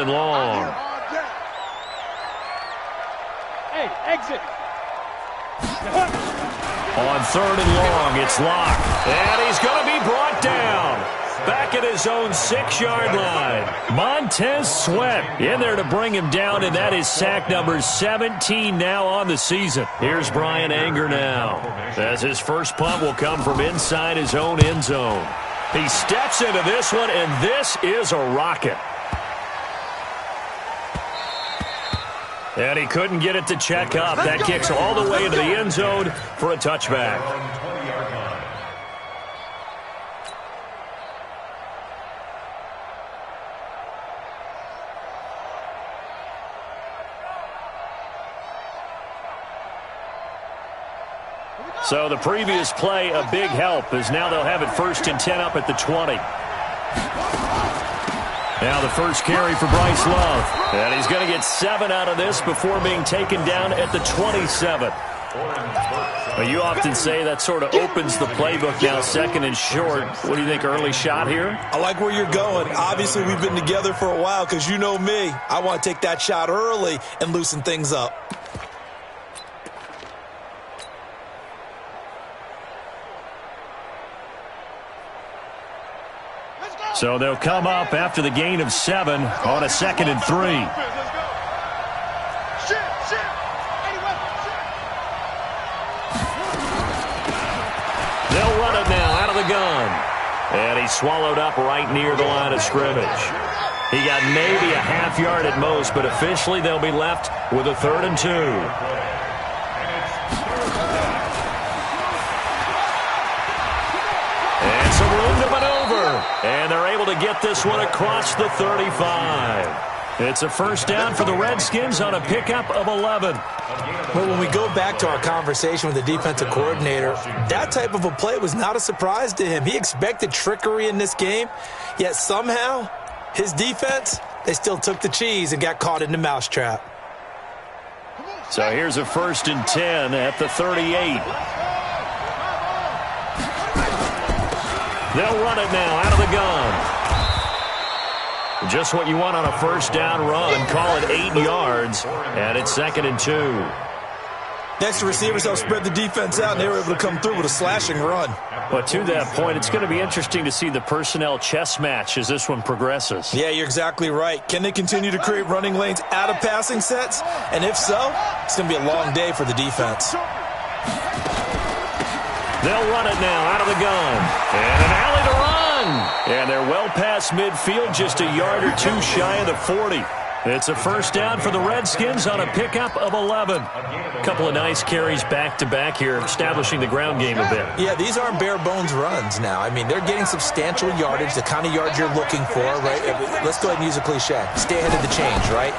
and long. Hey, exit. On 3rd and long, it's locked. And he's going to be brought down. Back at his own 6-yard line. Montez Sweat in there to bring him down, and that is sack number 17 now on the season. Here's Brian Anger now, as his first punt will come from inside his own end zone. He steps into this one, and this is a rocket. And he couldn't get it to check up. That kicks all the way into the end zone for a touchback. So the previous play, a big help, as now they'll have it 1st and 10 up at the 20. Now the first carry for Bryce Love. And he's going to get 7 out of this before being taken down at the 27. Well, you often say that sort of opens the playbook now, 2nd and short. What do you think, early shot here? I like where you're going. Obviously, we've been together for a while because you know me. I want to take that shot early and loosen things up. So they'll come up after the gain of 7 on a 2nd and 3. They'll run it now out of the gun. And he's swallowed up right near the line of scrimmage. He got maybe a half yard at most, but officially they'll be left with a 3rd and 2. And some room to maneuver. And they're able to get this one across the 35. It's a first down for the Redskins on a pickup of 11. Well, when we go back to our conversation with the defensive coordinator, that type of a play was not a surprise to him. He expected trickery in this game, yet somehow his defense, they still took the cheese and got caught in the mousetrap. So here's a 1st and 10 at the 38. They'll run it now out of the gun. Just what you want on a first down run. Call it 8 yards, and it's 2nd and 2. Next, the receivers helped spread the defense out, and they were able to come through with a slashing run. But to that point, it's going to be interesting to see the personnel chess match as this one progresses. Yeah, you're exactly right. Can they continue to create running lanes out of passing sets? And if so, it's going to be a long day for the defense. They'll run it now out of the gun. And an alley to run. And they're well past midfield, just a yard or 2 shy of the 40. It's a first down for the Redskins on a pickup of 11. A couple of nice carries back-to-back here, establishing the ground game a bit. Yeah, these aren't bare-bones runs now. I mean, they're getting substantial yardage, the kind of yards you're looking for, right? Let's go ahead and use a cliche. Stay ahead of the change, right?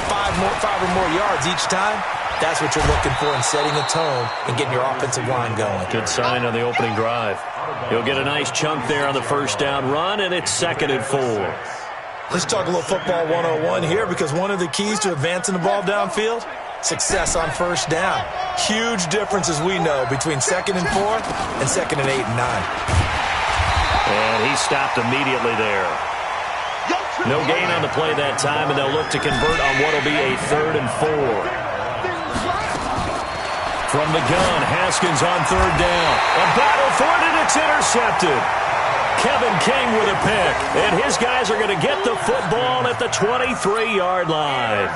5 or more yards each time. That's what you're looking for in setting a tone and getting your offensive line going. Good sign on the opening drive. He'll get a nice chunk there on the first down run, and it's 2nd and 4. Let's talk a little football 101 here, because one of the keys to advancing the ball downfield, success on first down. Huge difference, as we know, between 2nd and 4 and 2nd and 8 and 9. And he stopped immediately there. No gain on the play that time, and they'll look to convert on what will be a 3rd and 4. From the gun, Haskins on 3rd down. A battle for it, and it's intercepted. Kevin King with a pick, and his guys are going to get the football at the 23-yard line.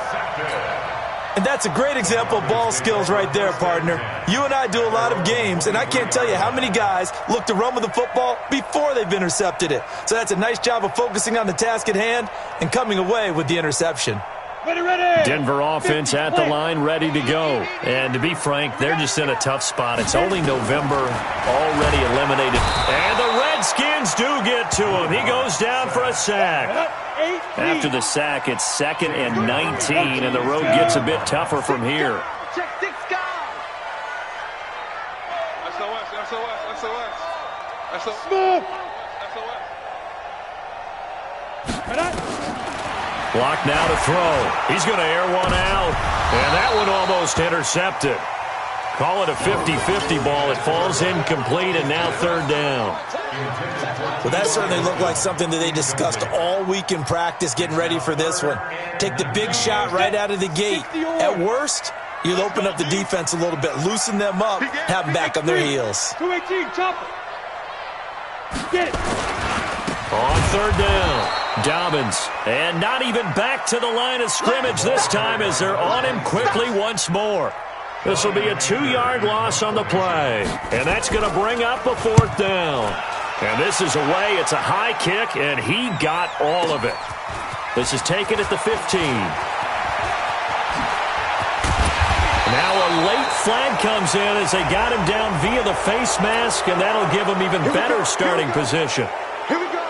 And that's a great example of ball skills right there, partner. You and I do a lot of games, and I can't tell you how many guys look to run with the football before they've intercepted it. So that's a nice job of focusing on the task at hand and coming away with the interception. Ready. Denver offense at the line, ready to go. And to be frank, they're just in a tough spot. It's only November, already eliminated. And the Redskins do get to him. He goes down for a sack. After the sack, it's 2nd and 19, and the road gets a bit tougher from here. Block now to throw. He's going to air one out, and that one almost intercepted. Call it a 50-50 ball. It falls incomplete, and now third down. Well, that certainly looked like something that they discussed all week in practice, getting ready for this one. Take the big shot right out of the gate. At worst, you'll open up the defense a little bit, loosen them up, have them back on their heels. 218, chopper. Get it. On third down, Dobbins. And not even back to the line of scrimmage this time as they're on him quickly once more. This will be a 2-yard loss on the play. And that's going to bring up a fourth down. And this is away. It's a high kick, and he got all of it. This is taken at the 15. Now a late flag comes in as they got him down via the face mask, and that'll give him even better starting position. Here we go.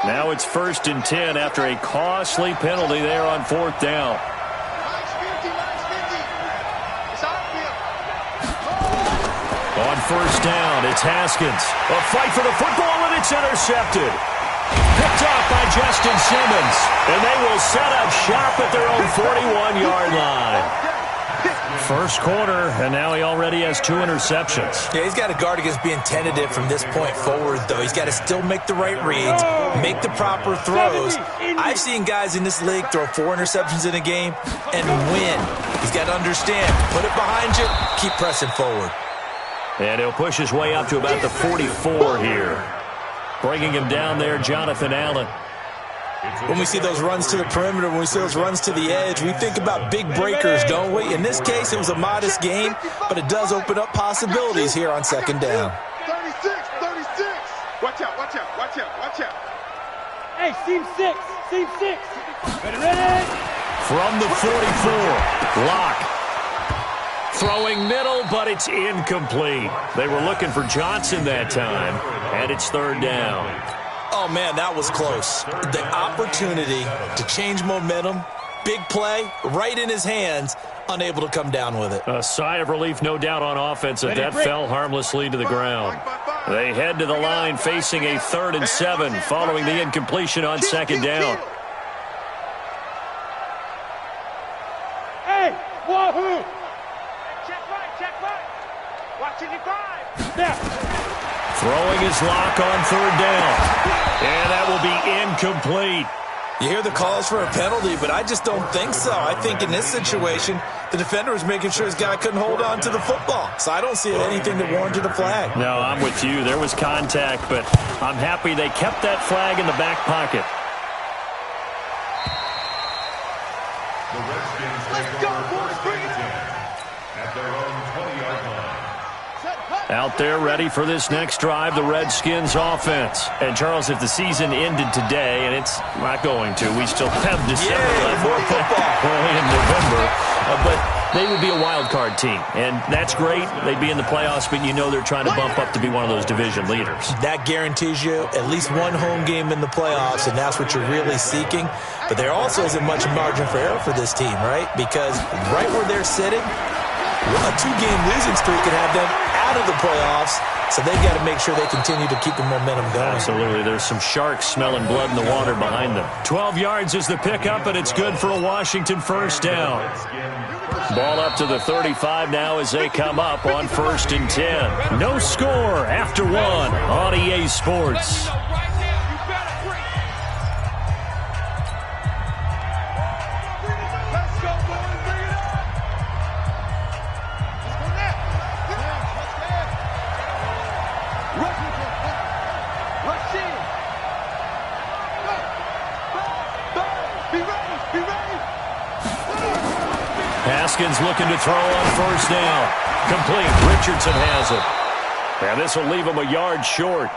Now it's 1st and 10 after a costly penalty there on fourth down. On first down, it's Haskins. A fight for the football, and it's intercepted. Picked off by Justin Simmons. And they will set up shop at their own 41-yard line. First quarter, and now he already has 2 interceptions. Yeah, he's got to guard against being tentative from this point forward, though. He's got to still make the right reads, make the proper throws. I've seen guys in this league throw 4 interceptions in a game and win. He's got to understand, put it behind you, keep pressing forward. And he'll push his way up to about the 44 here. Bringing him down there, Jonathan Allen. When we see those runs to the perimeter, when we see those runs to the edge, we think about big breakers, don't we? In this case, it was a modest game, but it does open up possibilities here on second down. 36. Watch out. Hey, seam 6. Ready. From the 44, Locke. Throwing middle, but it's incomplete. They were looking for Johnson that time, and it's third down. Oh, man, that was close. The opportunity to change momentum, big play, right in his hands, unable to come down with it. A sigh of relief, no doubt, on offense, that fell harmlessly to the ground. They head to the line facing a 3rd and 7 following the incompletion on second down. Hey, wahoo! Check right. Watching your drive. Now. Throwing his lock on third down. And that will be incomplete. You hear the calls for a penalty, but I just don't think so. I think in this situation, the defender was making sure his guy couldn't hold on to the football. So I don't see anything that warranted a flag. No, I'm with you. There was contact, but I'm happy they kept that flag in the back pocket. Let's go, boys. Bring it on. At their own 20-yard line. Out there ready for this next drive, the Redskins offense. And, Charles, if the season ended today, and it's not going to, we still have December left. More football. Early in November. But they would be a wild card team. And that's great. They'd be in the playoffs, but you know they're trying to bump up to be one of those division leaders. That guarantees you at least one home game in the playoffs, and that's what you're really seeking. But there also isn't much margin for error for this team, right? Because right where they're sitting, a 2-game losing streak could have them out of the playoffs, so they've got to make sure they continue to keep the momentum going. Absolutely. There's some sharks smelling blood in the water behind them. 12 yards is the pickup, and it's good for a Washington first down. Ball up to the 35 now as they come up on 1st and 10. No score after 1 on EA Sports. Haskins looking to throw on first down. Complete. Richardson has it. And this will leave him a yard short.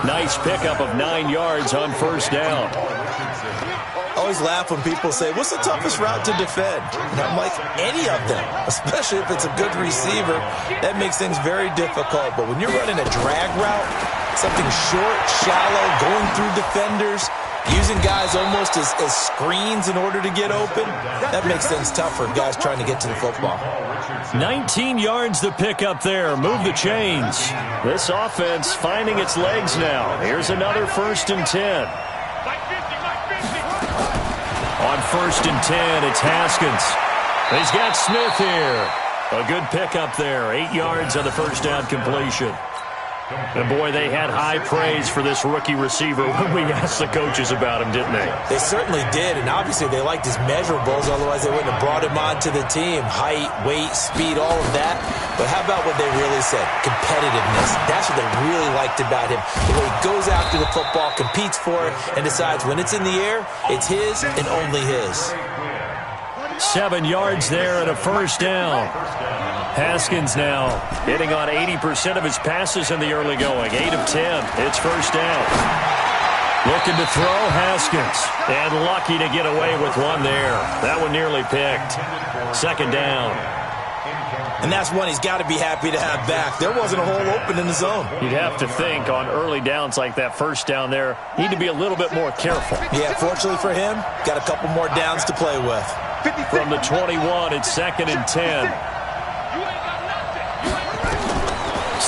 Nice pickup of 9 yards on first down. I always laugh when people say, what's the toughest route to defend? And I'm like, any of them, especially if it's a good receiver. That makes things very difficult. But when you're running a drag route, something short, shallow, going through defenders, using guys almost as screens in order to get open, that makes things tough for guys trying to get to the football. 19 yards to pick up there. Move the chains. This offense finding its legs now. Here's another 1st and 10. On 1st and 10, it's Haskins. He's got Smith here. A good pickup there. 8 yards on the first down completion. And, boy, they had high praise for this rookie receiver when we asked the coaches about him, didn't they? They certainly did, and obviously they liked his measurables. Otherwise, they wouldn't have brought him onto the team. Height, weight, speed, all of that. But how about what they really said? Competitiveness. That's what they really liked about him. The way he goes after the football, competes for it, and decides when it's in the air, it's his and only his. 7 yards there and a first down. Haskins now hitting on 80% of his passes in the early going. 8 of 10. It's first down. Looking to throw, Haskins. And lucky to get away with one there. That one nearly picked. Second down. And that's one he's got to be happy to have back. There wasn't a hole open in the zone. You'd have to think on early downs like that first down there, need to be a little bit more careful. Yeah, fortunately for him, got a couple more downs to play with. From the 21, it's 2nd and 10.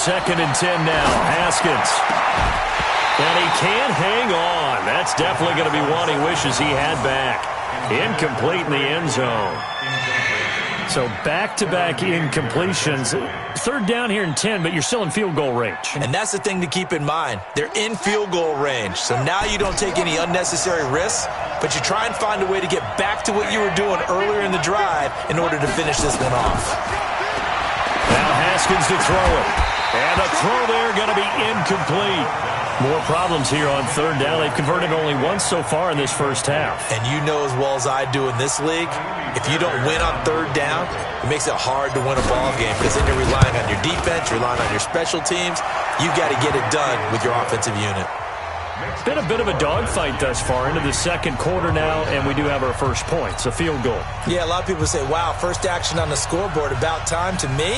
2nd and 10 now. Haskins. And he can't hang on. That's definitely going to be one he wishes he had back. Incomplete in the end zone. So back-to-back incompletions. Third down here in 10, but you're still in field goal range. And that's the thing to keep in mind. They're in field goal range. So now you don't take any unnecessary risks, but you try and find a way to get back to what you were doing earlier in the drive in order to finish this one off. Now Haskins to throw it. And a throw there going to be incomplete. More problems here on third down. They've converted only once so far in this first half. And you know as well as I do in this league, if you don't win on third down, it makes it hard to win a ball game because then you're relying on your defense, you're relying on your special teams. You've got to get it done with your offensive unit. Been a bit of a dogfight thus far into the second quarter now, and we do have our first points, a field goal. Yeah, a lot of people say, wow, first action on the scoreboard, about time. To me,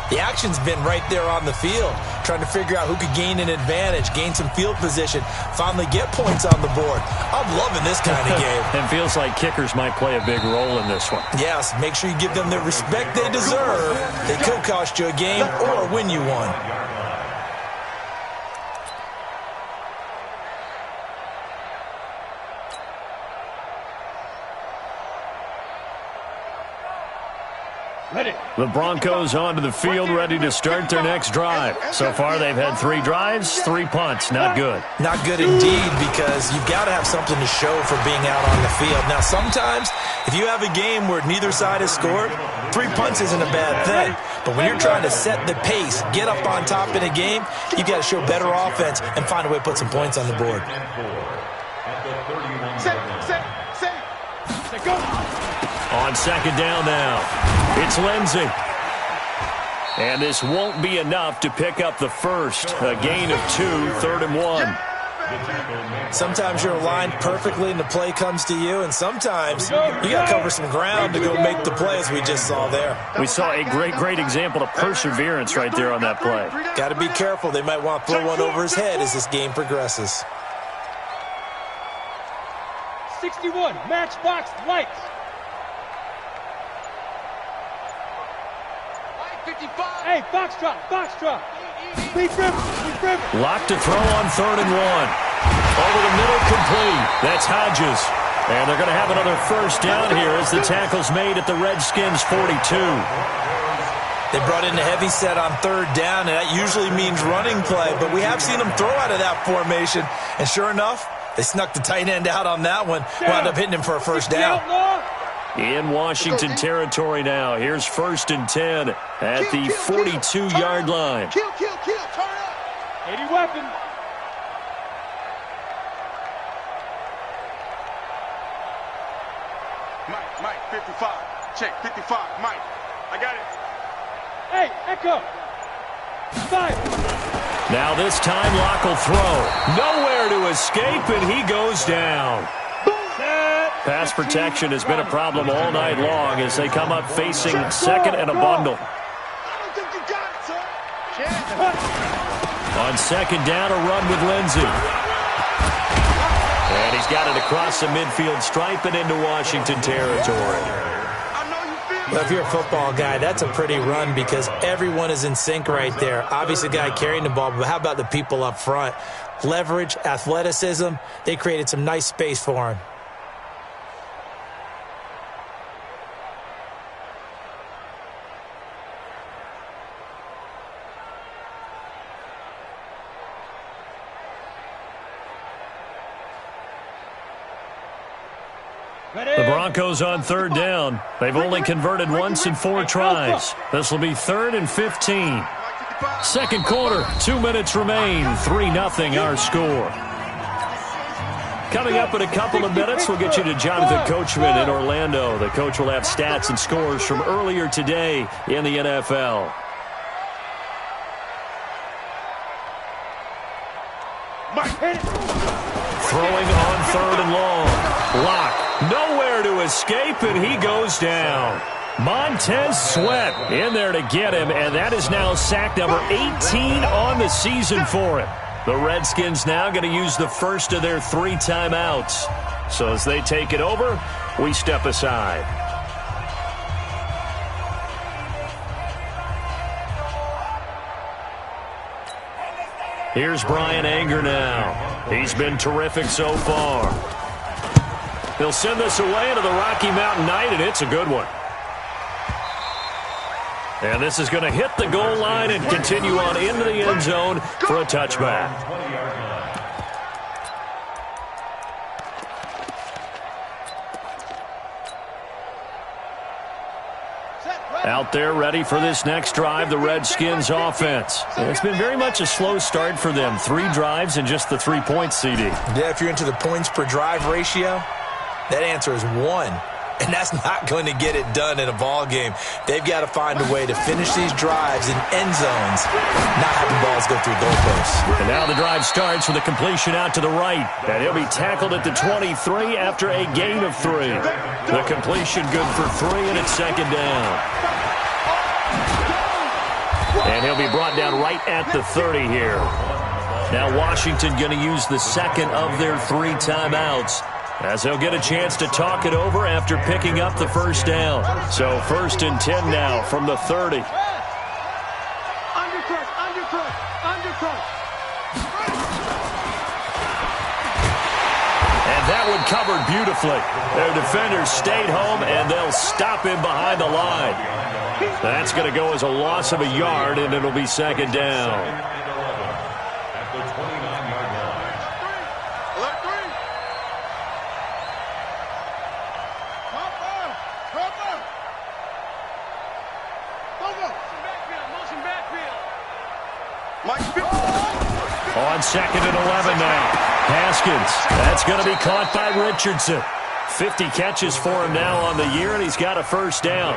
the action's been right there on the field, trying to figure out who could gain an advantage, gain some field position, finally get points on the board. I'm loving this kind of game. And feels like kickers might play a big role in this one. Yes, make sure you give them the respect they deserve. They could cost you a game or win you one. The Broncos onto the field, ready to start their next drive. So far, they've had 3 drives, 3 punts. Not good. Not good indeed, because you've got to have something to show for being out on the field. Now, sometimes, if you have a game where neither side has scored, 3 punts isn't a bad thing. But when you're trying to set the pace, get up on top in a game, you've got to show better offense and find a way to put some points on the board. Go. On second down now, it's Lindsey. And this won't be enough to pick up the first. A gain of 2, 3rd and 1. Sometimes you're aligned perfectly and the play comes to you, and sometimes you got to cover some ground to go make the play, as we just saw there. We saw a great example of perseverance right there on that play. Got to be careful. They might want to throw one over his head as this game progresses. 61, matchbox lights. 55. Hey, Foxtrot. Leaf River. Locked to throw on 3rd and 1. Over the middle, complete. That's Hodges. And they're going to have another first down here as the tackle's made at the Redskins' 42. They brought in a heavy set on 3rd down, and that usually means running play, but we have seen them throw out of that formation, and sure enough, they snuck the tight end out on that one, wound up hitting him for a first down. In Washington territory now. Here's 1st and 10 at the 42-yard line. Kill, turn up. 80 weapon. Mike, 55. Check, 55, Mike. I got it. Hey, Echo. 5. Now this time Locke will throw. Nowhere to escape, and he goes down. Pass protection has been a problem all night long as they come up facing 2nd and a bundle. On 2nd down, a run with Lindsey. And he's got it across the midfield stripe and into Washington territory. Well, if you're a football guy, that's a pretty run because everyone is in sync right there. Obviously, the guy carrying the ball, but how about the people up front? Leverage, athleticism, they created some nice space for him. The Broncos on third down. They've only converted once in 4 tries. This will be 3rd and 15. Second quarter, 2 minutes remain. 3-0 our score. Coming up in a couple of minutes, we'll get you to Jonathan Coachman in Orlando. The coach will have stats and scores from earlier today in the NFL. Throwing on 3rd and long. Lock. Nowhere to escape, and he goes down. Montez Sweat in there to get him, and that is now sack number 18 on the season for him. The Redskins now going to use the first of their 3 timeouts. So as they take it over, we step aside. Here's Brian Anger now. He's been terrific so far. He'll send this away into the Rocky Mountain Night, and it's a good one. And this is going to hit the goal line and continue on into the end zone for a touchback. Out there ready for this next drive, the Redskins offense. It's been very much a slow start for them. 3 drives and just the 3 points, CD. Yeah, if you're into the points per drive ratio, that answer is 1. And that's not going to get it done in a ball game. They've got to find a way to finish these drives in end zones, not having balls go through goalposts. And now the drive starts with a completion out to the right. And he'll be tackled at the 23 after a gain of 3. The completion good for 3, and it's 2nd down. And he'll be brought down right at the 30 here. Now Washington going to use the second of their 3 timeouts, as they'll get a chance to talk it over after picking up the first down. So 1st and 10 now from the 30. And that one covered beautifully. Their defenders stayed home, and they'll stop him behind the line. That's going to go as a loss of a yard, and it'll be 2nd down. On 2nd and 11 now. Haskins. That's going to be caught by Richardson. 50 catches for him now on the year, and he's got a first down.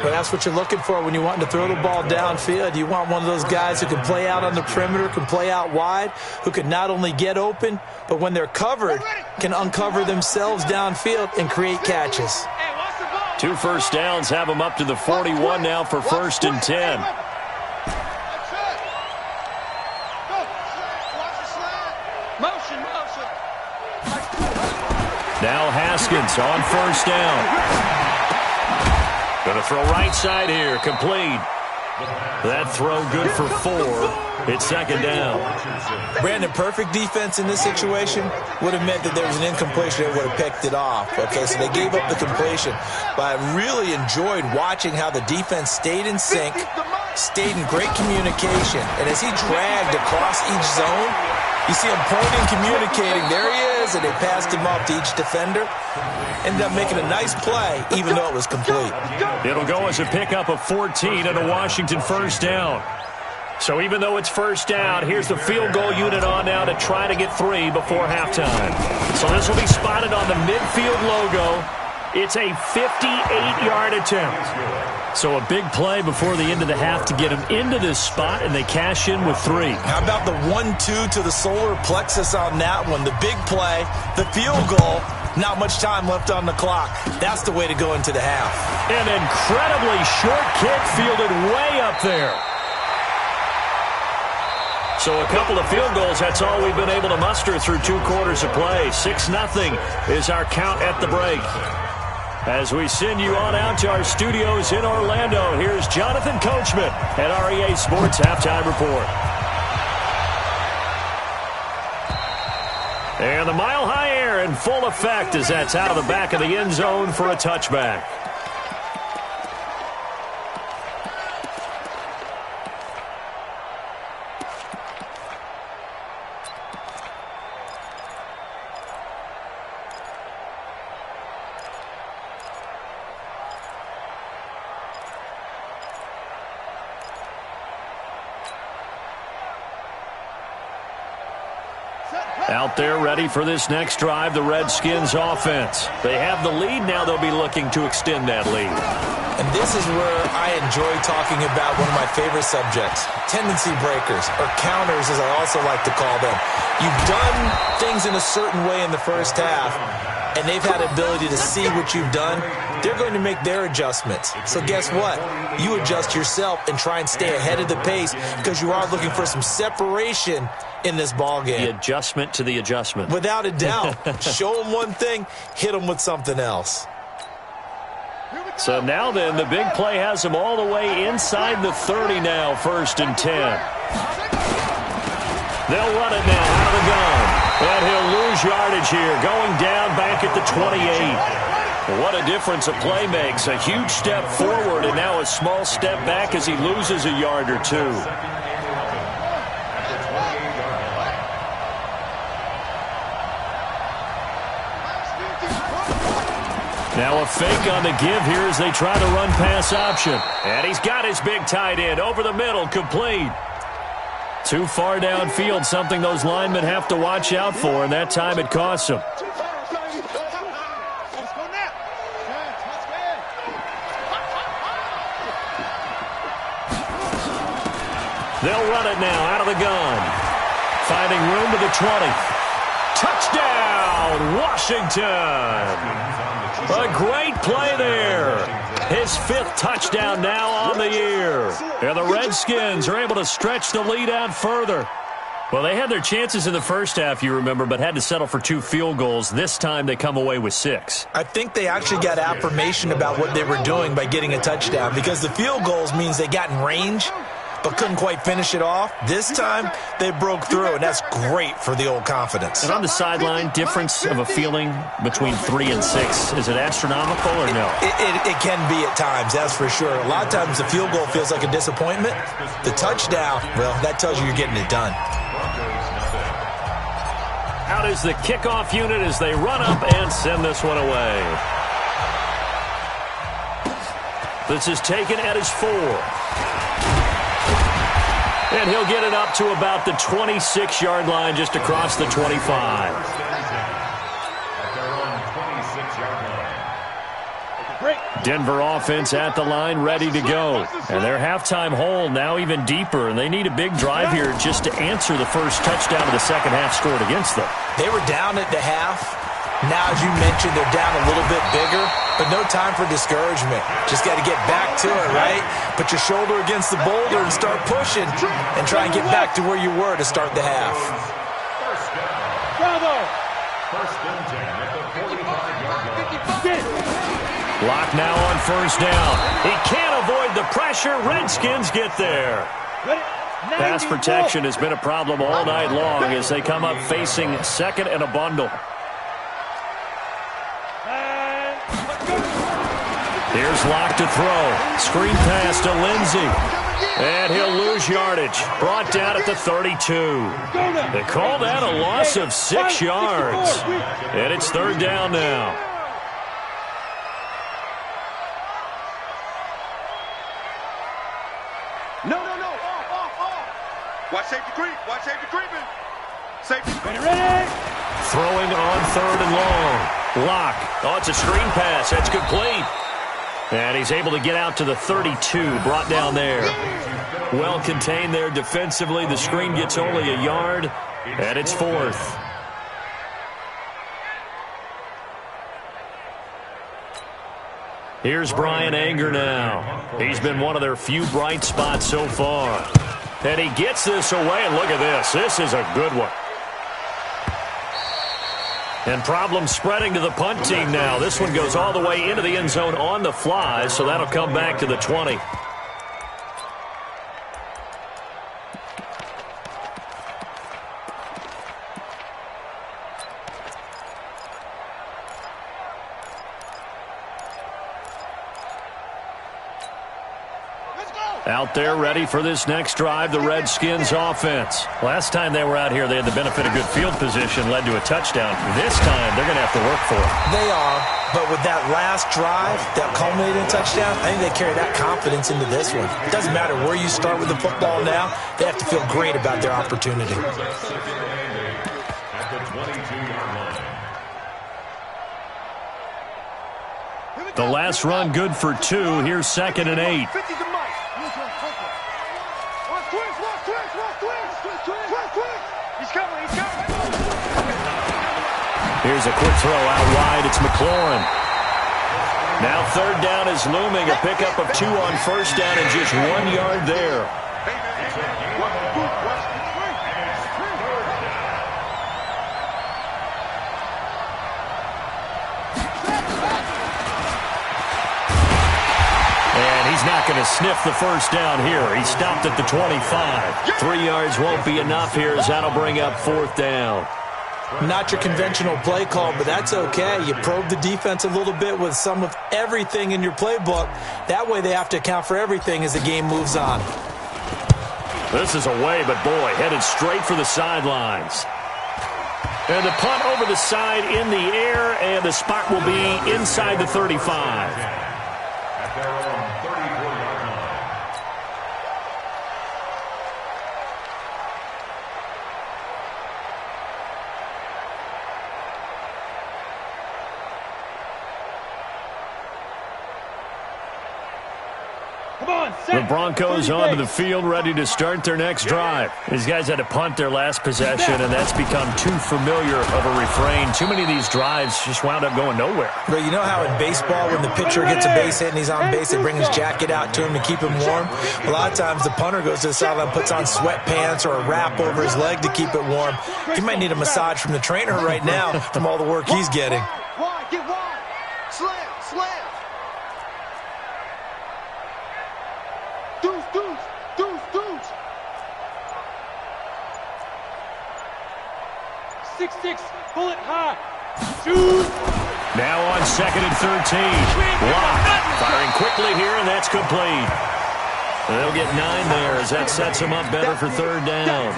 Well, that's what you're looking for when you want to throw the ball downfield. You want one of those guys who can play out on the perimeter, can play out wide, who can not only get open, but when they're covered, can uncover themselves downfield and create catches. 2 first downs have them up to the 41 now for 1st and 10. Now Haskins on 1st down. Going to throw right side here, complete. That throw good for 4. It's 2nd down. Brandon, perfect defense in this situation would have meant that there was an incompletion that would have picked it off. Okay, so they gave up the completion. But I really enjoyed watching how the defense stayed in sync, stayed in great communication. And as he dragged across each zone, you see him pointing, communicating. There he is, and they passed him off to each defender. Ended up making a nice play, even though it was complete. It'll go as a pickup of 14 and a Washington first down. So even though it's first down, here's the field goal unit on now to try to get 3 before halftime. So this will be spotted on the midfield logo. It's a 58-yard attempt. So a big play before the end of the half to get them into this spot, and they cash in with 3. How about the 1-2 to the solar plexus on that one? The big play, the field goal, not much time left on the clock. That's the way to go into the half. An incredibly short kick fielded way up there. So a couple of field goals, that's all we've been able to muster through 2 quarters of play. 6-0 is our count at the break. As we send you on out to our studios in Orlando, here's Jonathan Coachman at REA Sports Halftime Report. And the mile-high air in full effect as that's out of the back of the end zone for a touchback. Out there ready for this next drive, the Redskins offense. They have the lead. Now they'll be looking to extend that lead. And this is where I enjoy talking about one of my favorite subjects, tendency breakers, or counters as I also like to call them. You've done things in a certain way in the first half, and they've had the ability to see what you've done. They're going to make their adjustments. So guess what? You adjust yourself and try and stay ahead of the pace because you are looking for some separation in this ball game. The adjustment to the adjustment. Without a doubt. Show them one thing, hit them with something else. So now then, the big play has them all the way inside the 30 now, 1st and 10. They'll run it now out of the gun. And he'll lose yardage here, going down back at the 28. What a difference a play makes. A huge step forward and now a small step back as he loses a yard or two. Now a fake on the give here as they try to run pass option. And he's got his big tight end over the middle, complete. Too far downfield, something those linemen have to watch out for, and that time it costs them. They'll run it now out of the gun. Finding room to the 20. Touchdown, Washington. A great play there. His 5th touchdown now on the year. And the Redskins are able to stretch the lead out further. Well, they had their chances in the first half, you remember, but had to settle for 2 field goals. This time they come away with 6. I think they actually got affirmation about what they were doing by getting a touchdown because the field goals means they got in range but couldn't quite finish it off. This time, they broke through, and that's great for the old confidence. And on the sideline, difference of a feeling between 3 and 6. Is it astronomical or no? It can be at times, that's for sure. A lot of times the field goal feels like a disappointment. The touchdown, well, that tells you you're getting it done. Out is the kickoff unit as they run up and send this one away. This is taken at his 4. And he'll get it up to about the 26-yard line just across the 25. Denver offense at the line, ready to go. And their halftime hole now even deeper, and they need a big drive here just to answer the first touchdown of the second half scored against them. They were down at the half. Now, as you mentioned, they're down a little bit bigger, but no time for discouragement. Just got to get back to it, right? Put your shoulder against the boulder and start pushing and try and get back to where you were to start the half. First and 10 at the 45-yard line. Lock now on 1st down. He can't avoid the pressure. Redskins get there. Pass protection has been a problem all night long as they come up facing 2nd and a bundle. Here's Locke to throw. Screen pass to Lindsey. And he'll lose yardage. Brought down at the 32. They call that a loss of 6 yards. And it's 3rd down now. No. Watch safety creep. Watch safety creeping. Safety. Ready. Throwing on 3rd and long. Locke. Oh, it's a screen pass. That's complete. And he's able to get out to the 32, brought down there. Well contained there defensively. The screen gets only a yard, and it's 4th. Here's Brian Anger now. He's been one of their few bright spots so far. And he gets this away, and look at this. This is a good one. And problems spreading to the punt team now. This one goes all the way into the end zone on the fly, so that'll come back to the 20. Out there ready for this next drive, the Redskins offense. Last time they were out here, they had the benefit of good field position, led to a touchdown. This time, they're going to have to work for it. They are, but with that last drive, that culminated in touchdown, I think they carry that confidence into this one. It doesn't matter where you start with the football now. They have to feel great about their opportunity. The last run good for 2. Here's 2nd and 8. He's coming. Here's a quick throw out wide. It's McLaurin. Now 3rd down is looming. A pickup of 2 on 1st down and just 1 yard there. He's not going to sniff the 1st down here. He stopped at the 25. 3 yards won't be enough here as that'll bring up 4th down. Not your conventional play call, but that's okay. You probe the defense a little bit with some of everything in your playbook. That way they have to account for everything as the game moves on. This is away, but boy, headed straight for the sidelines. And the punt over the side in the air, and the spot will be inside the 35. The Broncos onto the field, ready to start their next drive. These guys had to punt their last possession, and that's become too familiar of a refrain. Too many of these drives just wound up going nowhere. But you know how in baseball, when the pitcher gets a base hit and he's on base, they bring his jacket out to him to keep him warm? A lot of times the punter goes to the sideline, puts on sweatpants or a wrap over his leg to keep it warm. He might need a massage from the trainer right now from all the work he's getting. Wide, get wide. Slam. Deuce. 6-6, bullet high. Shoot. Now on 2nd and 13. Lock firing quickly here, and that's complete. They'll get 9 there as that sets them up better for 3rd down.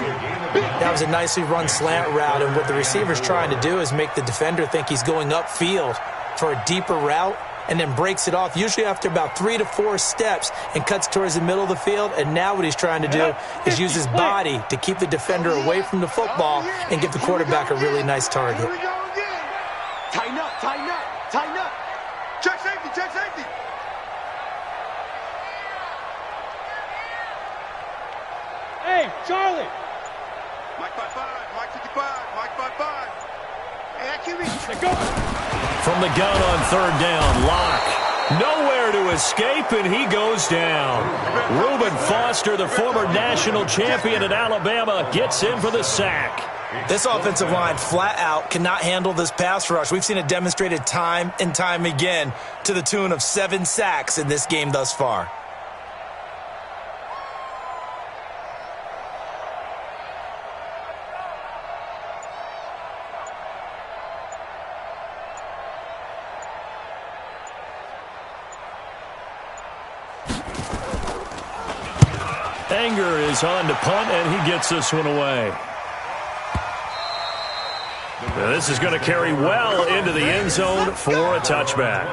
That was a nicely run slant route, and what the receiver's trying to do is make the defender think he's going upfield for a deeper route, and then breaks it off, usually after about 3 to 4 steps, and cuts towards the middle of the field. And now what he's trying to do is use his body to keep the defender away from the football and give the quarterback a really nice target. Here we go again. Tighten up. Check safety. Hey, Charlie. Mike 55, Mike 55, Mike 55. Hey, that QB. Let's go. From the gun on 3rd down, Lock. Nowhere to escape, and he goes down. Reuben Foster, the former national champion at Alabama, gets in for the sack. This offensive line flat out cannot handle this pass rush. We've seen it demonstrated time and time again to the tune of 7 sacks in this game thus far. Anger is on to punt, and he gets this one away. Now this is going to carry well into the end zone for a touchback.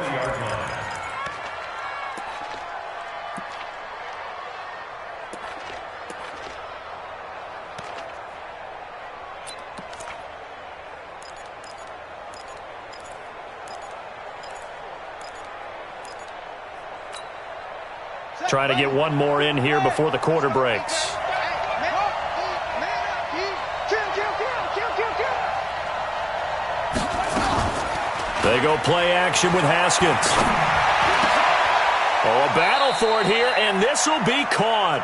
Trying to get one more in here before the quarter breaks. They go play action with Haskins. Oh, a battle for it here, and this will be caught.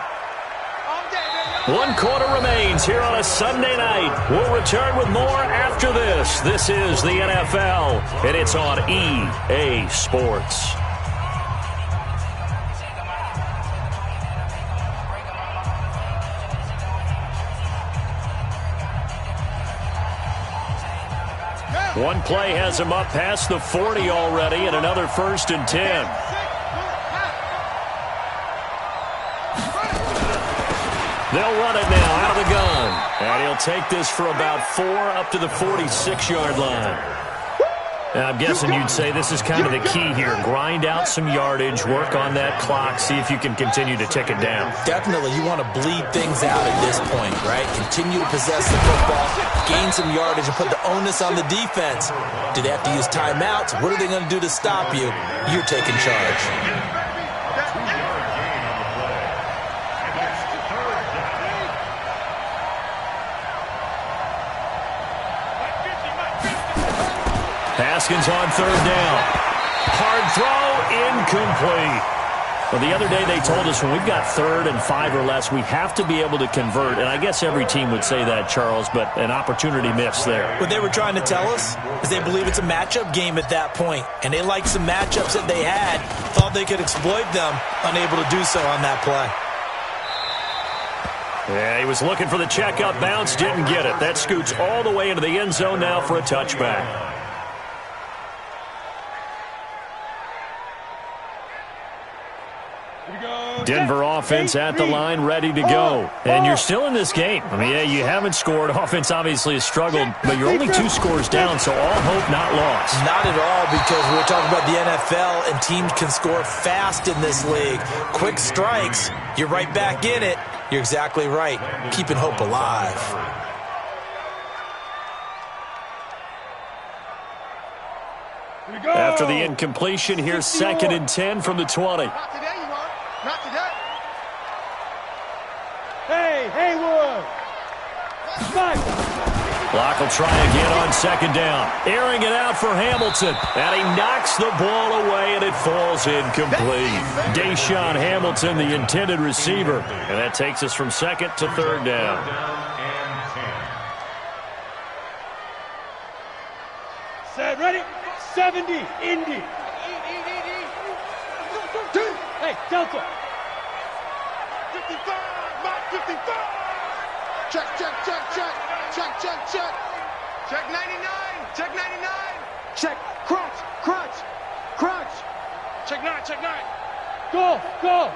1 quarter remains here on a Sunday night. We'll return with more after this. This is the NFL, and it's on EA Sports. One play has him up past the 40 already, and another 1st and 10. They'll run it now out of the gun. And he'll take this for about 4 up to the 46-yard line. And I'm guessing you'd say this is kind of the key here. Grind out some yardage, work on that clock, see if you can continue to tick it down. Definitely. You want to bleed things out at this point, right? Continue to possess the football. gain some yardage and put the onus on the defense. Do they have to use timeouts? What are they going to do to stop you? You're taking charge. Haskins on third down. Hard throw, incomplete. Well, the other day they told us when we've got 3rd and 5 or less, we have to be able to convert. And I guess every team would say that, Charles, but an opportunity missed there. What they were trying to tell us is they believe it's a matchup game at that point. And they liked some matchups that they had, thought they could exploit them, unable to do so on that play. Yeah, he was looking for the check-up bounce, didn't get it. That scoots all the way into the end zone now for a touchback. Denver offense at the line, ready to go. And you're still in this game. I mean, yeah, you haven't scored. Offense obviously has struggled, but you're only 2 scores down, so all hope not lost. Not at all, because we're talking about the NFL, and teams can score fast in this league. Quick strikes, you're right back in it. You're exactly right. Keeping hope alive. After the incompletion, here's 2nd and 10 from the 20. Not today, you won't. Not today. Hey, Haywood! Block will try again on 2nd down. Airing it out for Hamilton. And he knocks the ball away, and it falls incomplete. Deshaun Hamilton, the intended receiver. And that takes us from 2nd to 3rd down. Set, ready? 70, Indy. Hey, Delta. 55, Mark 55. Check, check, check, check. Check, check, check. Check 99. Check 99. Check, crunch, crunch, crunch. Check 9, check 9. Go, go.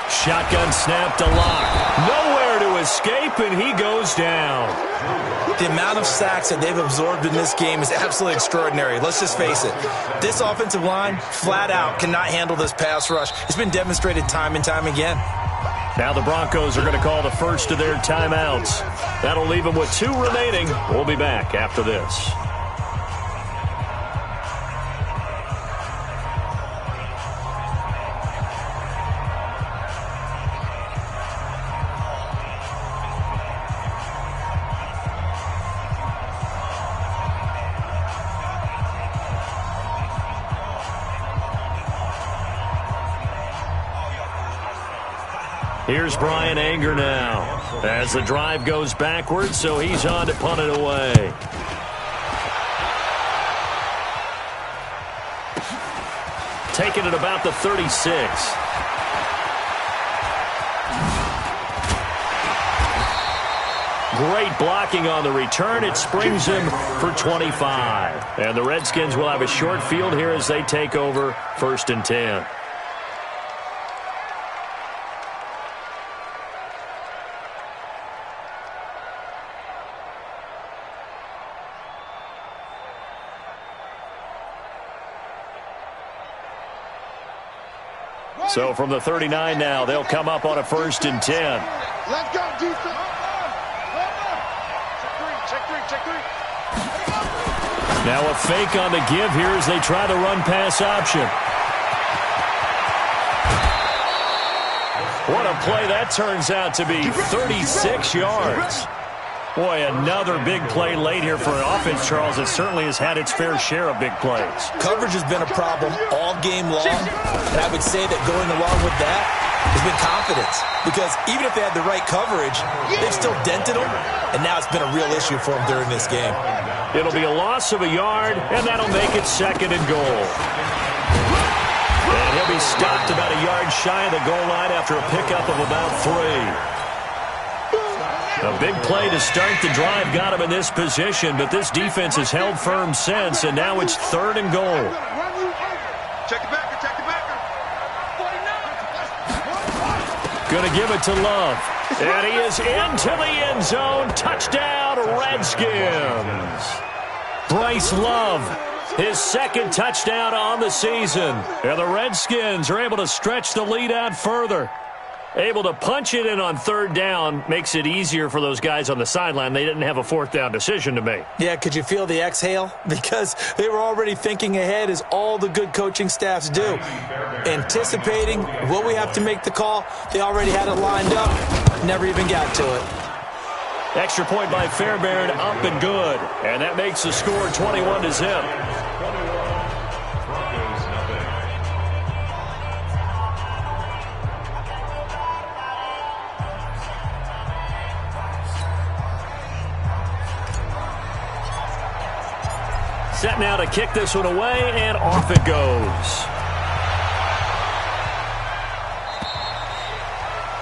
Shotgun snap to Lock. Nowhere to escape, and he goes down. The amount of sacks that they've absorbed in this game is absolutely extraordinary. Let's just face it. This offensive line, flat out, cannot handle this pass rush. It's been demonstrated time and time again. Now the Broncos are going to call the first of their timeouts. That'll leave them with 2 remaining. We'll be back after this. Here's Brian Anger now as the drive goes backwards, so he's on to punt it away. Taking it about the 36. Great blocking on the return. It springs him for 25. And the Redskins will have a short field here as they take over 1st and 10. So from the 39 now, they'll come up on a 1st and 10. Let's go, defense. Check 3, check 3. Now a fake on the give here as they try the run-pass option. What a play that turns out to be, 36 yards. Boy, another big play late here for an offense, Charles, that certainly has had its fair share of big plays. Coverage has been a problem all game long, and I would say that going along with that has been confidence. Because even if they had the right coverage, they've still dented them, and now it's been a real issue for them during this game. It'll be a loss of a yard, and that'll make it 2nd and goal. And he'll be stopped about a yard shy of the goal line after a pickup of about 3. A big play to start the drive got him in this position, but this defense has held firm since, and now it's 3rd and goal. Check the backer, check the backer. Going to give it to Love. And he is into the end zone. Touchdown, Redskins. Bryce Love, his 2nd touchdown on the season. And the Redskins are able to stretch the lead out further. Able to punch it in on third down makes it easier for those guys on the sideline. They didn't have a fourth down decision to make. Yeah, could you feel the exhale? Because they were already thinking ahead, as all the good coaching staffs do. Anticipating, will we have to make the call? They already had it lined up. Never even got to it. Extra point by Fairbairn, up and good. And that makes the score 21-0. Set now to kick this one away, and off it goes.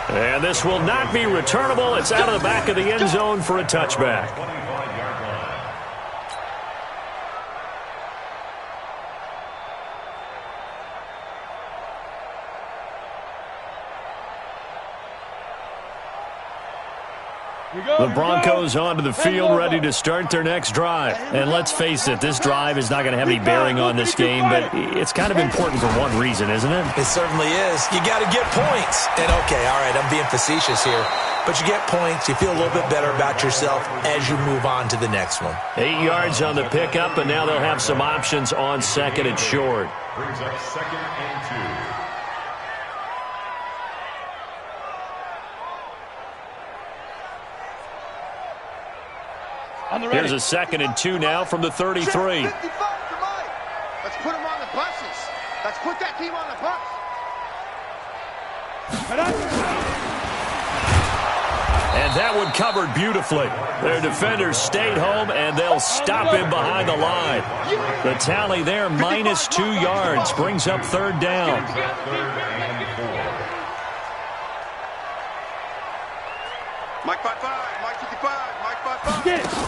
And this will not be returnable. It's out of the back of the end zone for a touchback. The Broncos onto the field, ready to start their next drive. And let's face it, this drive is not going to have any bearing on this game, but it's kind of important for one reason, isn't it? It certainly is. You got to get points. And, okay, all right, I'm being facetious here. But you get points, you feel a little bit better about yourself as you move on to the next one. 8 yards on the pickup, and now they'll have some options on second and short. Brings up 2nd and 2. Here's a 2nd and 2 now from the 33. 55 to Mike. Let's put them on the buses. Let's put that team on the bus. And that one covered beautifully. Their defenders stayed home, and they'll stop him behind the line. The tally there, -2 yards, brings up third down. Mike 5-5, Mike 55, Mike 5-5.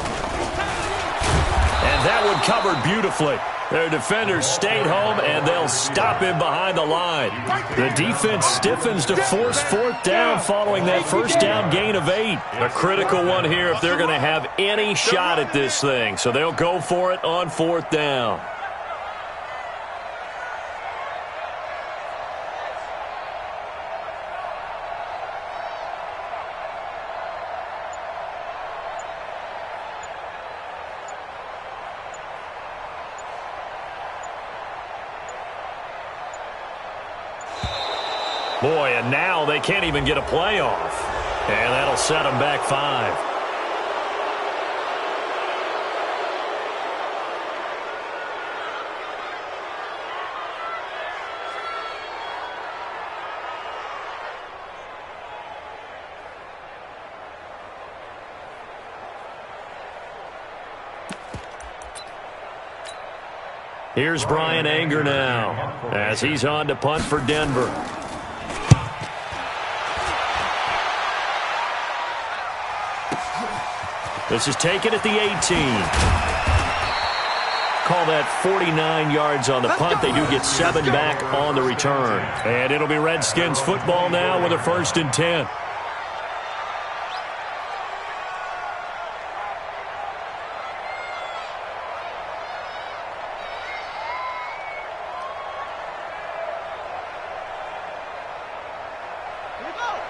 And that one covered beautifully. Their defenders stayed home, and they'll stop him behind the line. The defense stiffens to force fourth down following that first down gain of 8. A critical one here if they're going to have any shot at this thing. So they'll go for it on fourth down. Boy, and now they can't even get a play off. And that'll set them back 5. Here's Brian Anger now as he's on to punt for Denver. This is taken at the 18. Call that 49 yards on the punt. They do get 7 back on the return. And it'll be Redskins football now with a 1st and 10.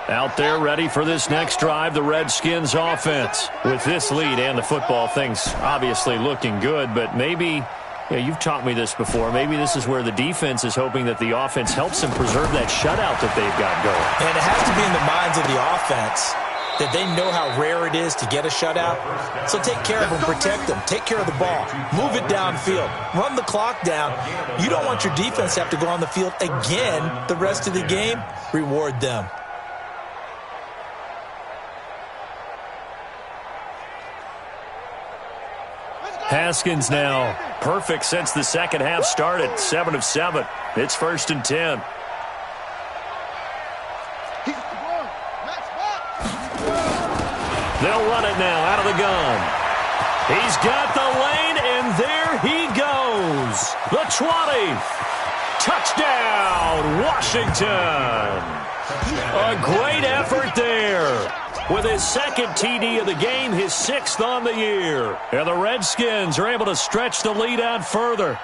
Out there ready for this next drive, the Redskins offense. With this lead and the football, things obviously looking good, but maybe, you've taught me this before, maybe this is where the defense is hoping that the offense helps them preserve that shutout that they've got going. And it has to be in the minds of the offense that they know how rare it is to get a shutout. So take care of them, protect them, take care of the ball, move it downfield, run the clock down. You don't want your defense to have to go on the field again the rest of the game. Reward them. Haskins now, perfect since the second half started, 7 of 7. It's 1st and 10. They'll run it now out of the gun. He's got the lane, and there he goes. The 20. Touchdown, Washington. A great effort there. With his 2nd TD of the game, his 6th on the year. And the Redskins are able to stretch the lead out further.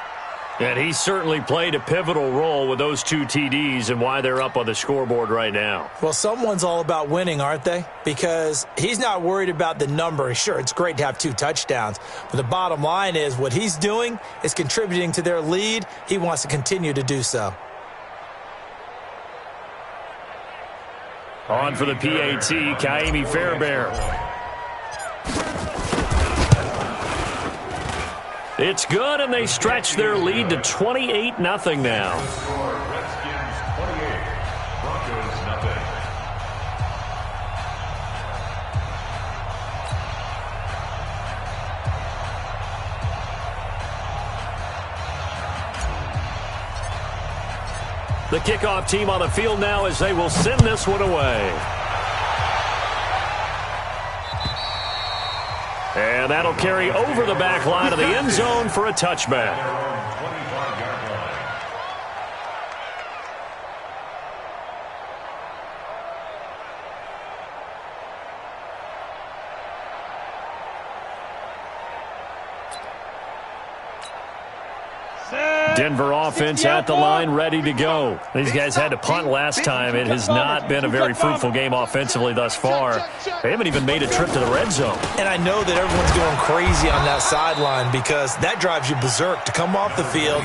And he certainly played a pivotal role with those 2 TDs and why they're up on the scoreboard right now. Well, someone's all about winning, aren't they? Because he's not worried about the number. Sure, it's great to have 2 touchdowns, but the bottom line is what he's doing is contributing to their lead. He wants to continue to do so. On for the PAT, Kaimi Fairbairn. It's good, and they stretch their lead to 28-0 now. Redskins 28, Broncos nothing. The kickoff team on the field now as they will send this one away. And that'll carry over the back line of the end zone for a touchback. Denver offense at the line, ready to go. These guys had to punt last time. It has not been a very fruitful game offensively thus far. They haven't even made a trip to the red zone. And I know that everyone's going crazy on that sideline because that drives you berserk to come off the field,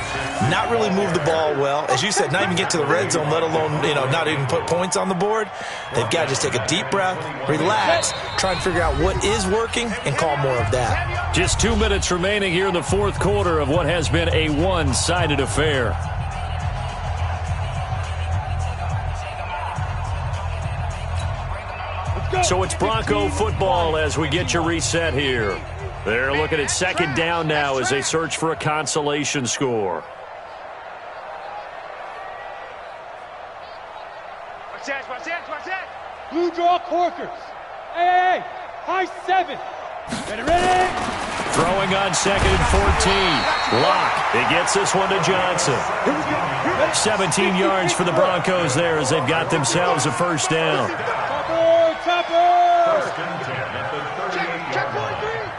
not really move the ball well. As you said, not even get to the red zone, let alone, not even put points on the board. They've got to just take a deep breath, relax, try and figure out what is working, and call more of that. Just 2 minutes remaining here in the fourth quarter of what has been a one-sided affair. So it's Bronco football as we get you reset here. They're looking at second down now as they search for a consolation score. Watch that, watch that, watch that. Blue draw Corkers. Hey, high 7. Ready? Throwing on second and 14. Lock. It gets this one to Johnson. 17 yards for the Broncos there as they've got themselves a first down. Topper! First and 10 at the 38-yard line.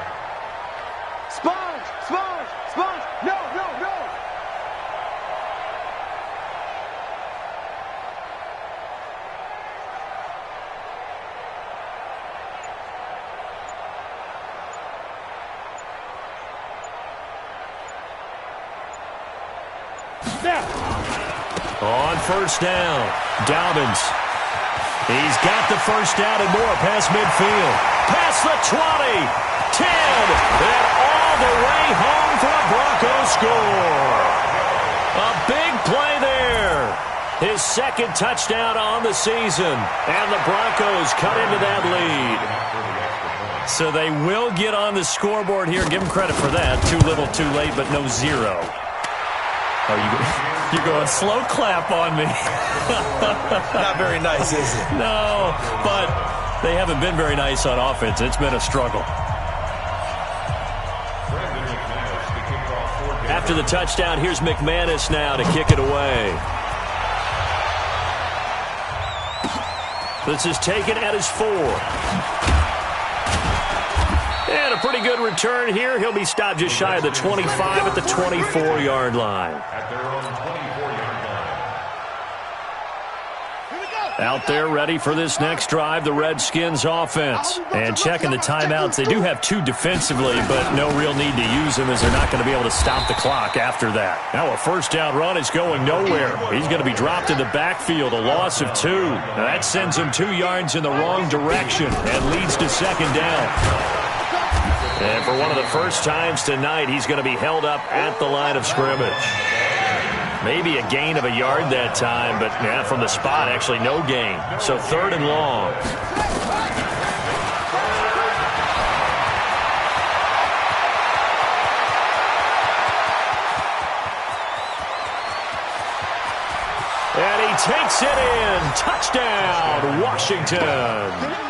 Sponge. No. On first down, Dobbins. He's got the first down and more past midfield. Past the 20, 10, and all the way home for a Broncos score. A big play there. His second touchdown on the season, and the Broncos cut into that lead. So they will get on the scoreboard here. Give them credit for that. Too little, too late, but no zero. You're going slow clap on me. Not very nice, is it? No, but they haven't been very nice on offense. It's been a struggle. After the touchdown, here's McManus now to kick it away. This is taken at his 4. And a pretty good return here. He'll be stopped just shy of the 25 at the 24-yard line. At their own 24-yard line. Out there ready for this next drive, the Redskins offense. And checking the timeouts, they do have 2 defensively, but no real need to use them as they're not going to be able to stop the clock after that. Now a first down run is going nowhere. He's going to be dropped in the backfield, a loss of 2. Now that sends him 2 yards in the wrong direction and leads to second down. And for one of the first times tonight, he's going to be held up at the line of scrimmage. Maybe a gain of a yard that time, but from the spot, actually no gain. So third and long. And he takes it in. Touchdown, Washington.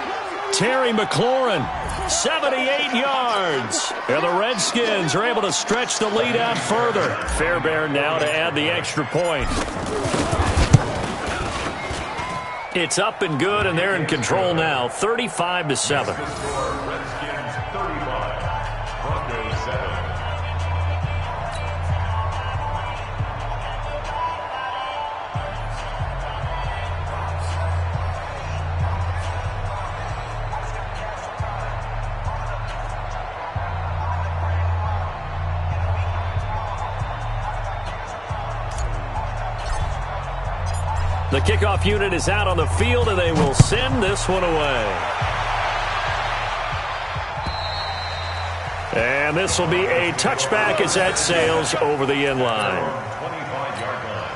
Terry McLaurin, 78 yards. And the Redskins are able to stretch the lead out further. Fairbairn now to add the extra point. It's up and good, and they're in control now, 35-7. Redskins 35, Broncos 7. The kickoff unit is out on the field, and they will send this one away. And this will be a touchback as that sails over the end line. 25-yard line.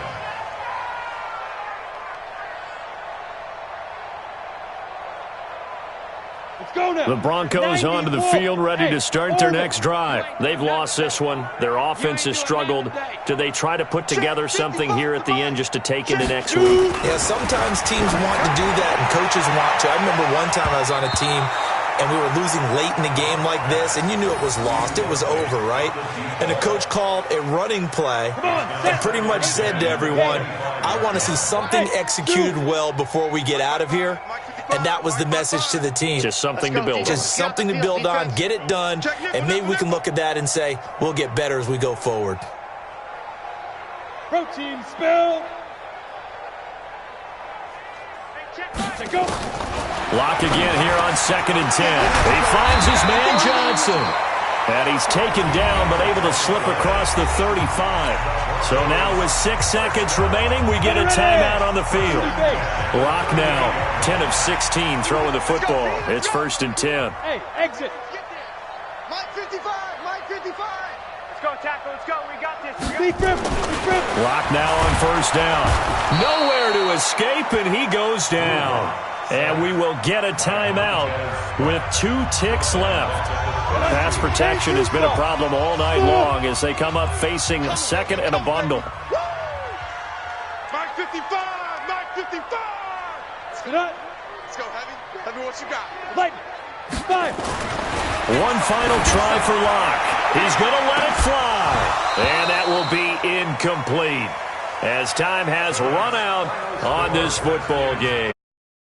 Let's go now. The Broncos onto the field, ready to start their next drive. They've lost this one. Their offense has struggled. Do they try to put together something here at the end just to take into next week? Yeah, sometimes teams want to do that, and coaches want to. I remember one time I was on a team, and we were losing late in a game like this, and you knew it was lost. It was over, right? And the coach called a running play and pretty much said to everyone, I want to see something executed well before we get out of here. And that was the message to the team. Just something to build on. Just something to build on, get it done, and maybe we can look at that and say, we'll get better as we go forward. Protein spill. Let's go. Lock again here on 2nd and 10. He finds his man Johnson. And he's taken down, but able to slip across the 35. So now with 6 seconds remaining, we get a timeout on the field. Lock now, 10 of 16 throwing the football. It's 1st and 10. Hey, exit. Mike 55, Mike 55. Let's go, tackle. Let's go. We got this. Be crippled. Be crippled. Lock now on 1st down. Nowhere to escape, and he goes down. And we will get a timeout with 2 ticks left. Pass protection has been a problem all night long as they come up facing 2nd and a bundle. Mike 55, Mike 55. Let's go, Heavy. Heavy, what you got? Lightning. 5. One final try for Locke. He's going to let it fly. And that will be incomplete as time has run out on this football game.